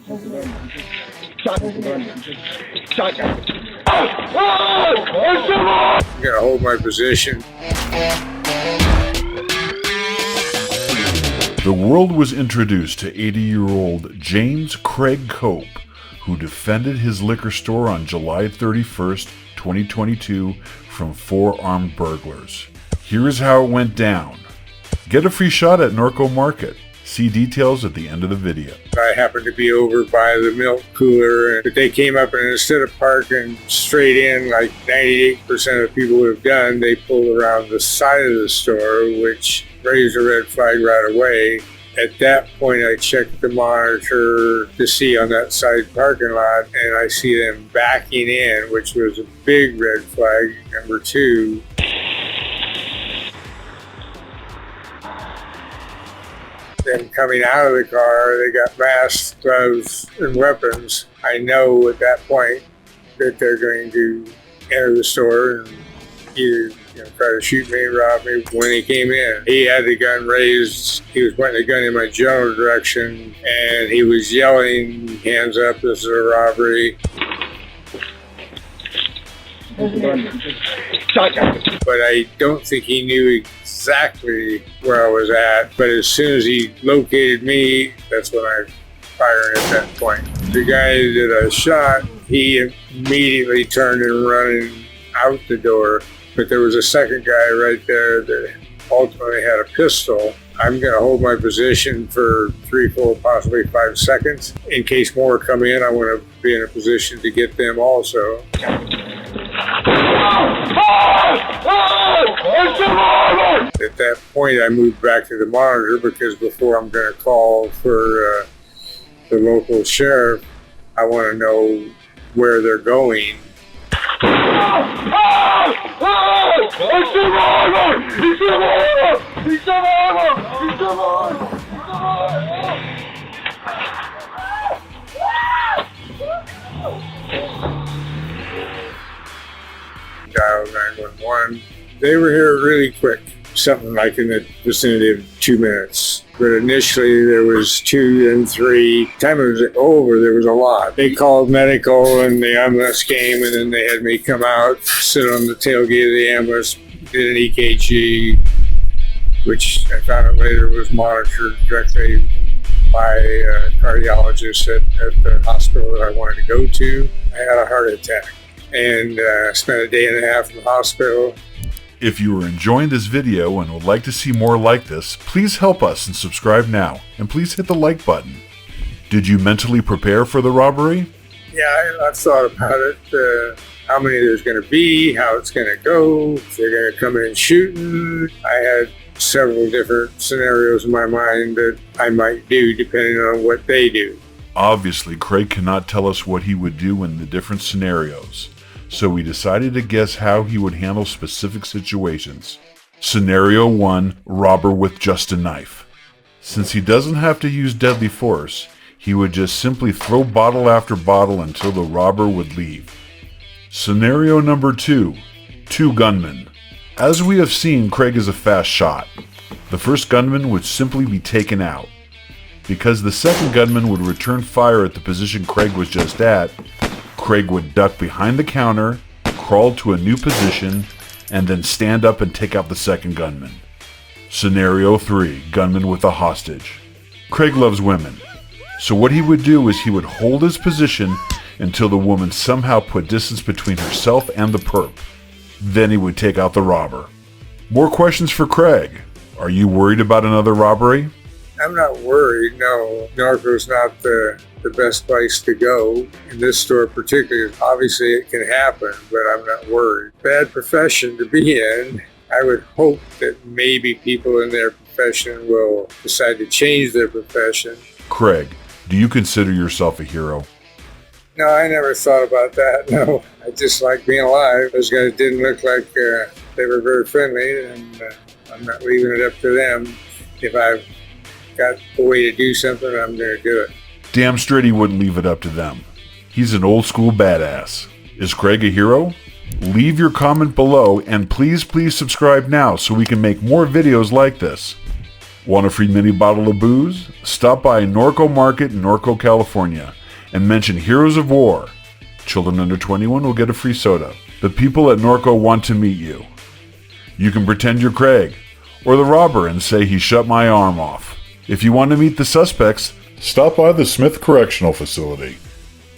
I'm gonna hold my position. The world was introduced to 80-year-old James Craig Cope, who defended his liquor store on July 31st, 2022 from 4 armed burglars. Here is how it went down. Get a free shot at Norco Market. See details at the end of the video. I happened to be over by the milk cooler, but they came up and instead of parking straight in like 98% of people would have done, they pulled around the side of the store, which raised a red flag right away. At that point, I checked the monitor to see on that side parking lot, and I see them backing in, which was a big red flag, number 2. Them coming out of the car, they got masks, gloves, and weapons. I know at that point that they're going to enter the store and either try to shoot me, rob me. When he came in, he had the gun raised. He was pointing the gun in my general direction, and he was yelling, "Hands up, this is a robbery." But I don't think he knew exactly where I was at. But as soon as he located me, that's when I fired at that point. The guy that I shot, he immediately turned and running out the door. But there was a second guy right there that ultimately had a pistol. I'm going to hold my position for 3, 4, possibly 5 seconds. In case more come in, I want to be in a position to get them also. At that point, I moved back to the monitor because before I'm going to call for the local sheriff, I want to know where they're going. Dial 911. They were here really quick, something like in the vicinity of 2 minutes. But initially there was 2 and 3. Time it was over, there was a lot. They called medical and the ambulance came, and then they had me come out, sit on the tailgate of the ambulance, did an EKG, which I found out later was monitored directly by a cardiologist at the hospital that I wanted to go to. I had a heart attack and spent a day and a half in the hospital. If you are enjoying this video and would like to see more like this, please help us and subscribe now, and please hit the like button. Did you mentally prepare for the robbery? Yeah, I've thought about it, how many there's going to be, how it's going to go, if they're going to come in shooting. I had several different scenarios in my mind that I might do depending on what they do. Obviously, Craig cannot tell us what he would do in the different scenarios, so we decided to guess how he would handle specific situations. Scenario 1, robber with just a knife. Since he doesn't have to use deadly force, he would just simply throw bottle after bottle until the robber would leave. Scenario number 2, 2 gunmen. As we have seen, Craig is a fast shot. The first gunman would simply be taken out. Because the second gunman would return fire at the position Craig was just at, Craig would duck behind the counter, crawl to a new position, and then stand up and take out the second gunman. Scenario 3, gunman with a hostage. Craig loves women, so what he would do is he would hold his position until the woman somehow put distance between herself and the perp. Then he would take out the robber. More questions for Craig. Are you worried about another robbery? I'm not worried, no. Norco's not the best place to go. In this store particularly, obviously it can happen, but I'm not worried. Bad profession to be in. I would hope that maybe people in their profession will decide to change their profession. Craig, do you consider yourself a hero? No, I never thought about that, no. I just like being alive. Those guys didn't look like they were very friendly, and I'm not leaving it up to them. If I've got a way to do something, I'm going to do it. Damn straight he wouldn't leave it up to them. He's an old school badass. Is Craig a hero? Leave your comment below, and please subscribe now so we can make more videos like this. Want a free mini bottle of booze? Stop by Norco Market in Norco, California, and mention Heroes of War. Children under 21 will get a free soda. The people at Norco want to meet you. You can pretend you're Craig, or the robber, and say he shut my arm off. If you want to meet the suspects, stop by the Smith Correctional Facility.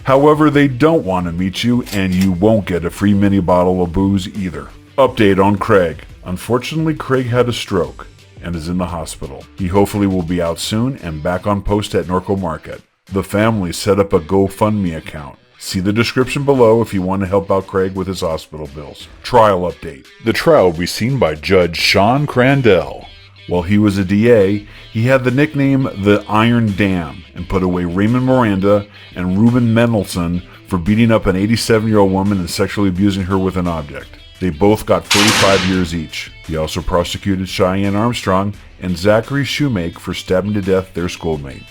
However, they don't want to meet you, and you won't get a free mini bottle of booze either. Update on Craig. Unfortunately, Craig had a stroke and is in the hospital. He hopefully will be out soon and back on post at Norco Market. The family set up a GoFundMe account. See the description below if you want to help out Craig with his hospital bills. Trial update. The trial will be seen by Judge Sean Crandell. While he was a DA, he had the nickname the Iron Dam and put away Raymond Miranda and Ruben Mendelsohn for beating up an 87-year-old woman and sexually abusing her with an object. They both got 35 years each. He also prosecuted Cheyenne Armstrong and Zachary Shoemake for stabbing to death their schoolmate.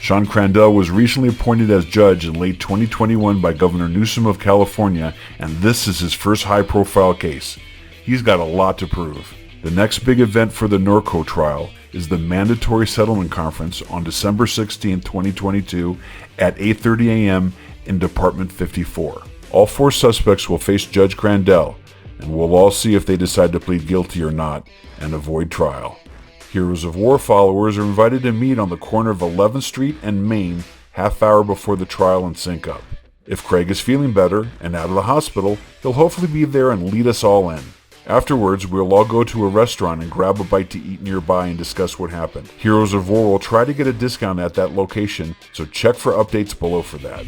Sean Crandell was recently appointed as judge in late 2021 by Governor Newsom of California, and this is his first high-profile case. He's got a lot to prove. The next big event for the Norco trial is the Mandatory Settlement Conference on December 16, 2022 at 8:30 a.m. in Department 54. All 4 suspects will face Judge Crandell, and we'll all see if they decide to plead guilty or not and avoid trial. Heroes of War followers are invited to meet on the corner of 11th Street and Main half hour before the trial and sync up. If Craig is feeling better and out of the hospital, he'll hopefully be there and lead us all in. Afterwards, we'll all go to a restaurant and grab a bite to eat nearby and discuss what happened. Heroes of War will try to get a discount at that location, so check for updates below for that.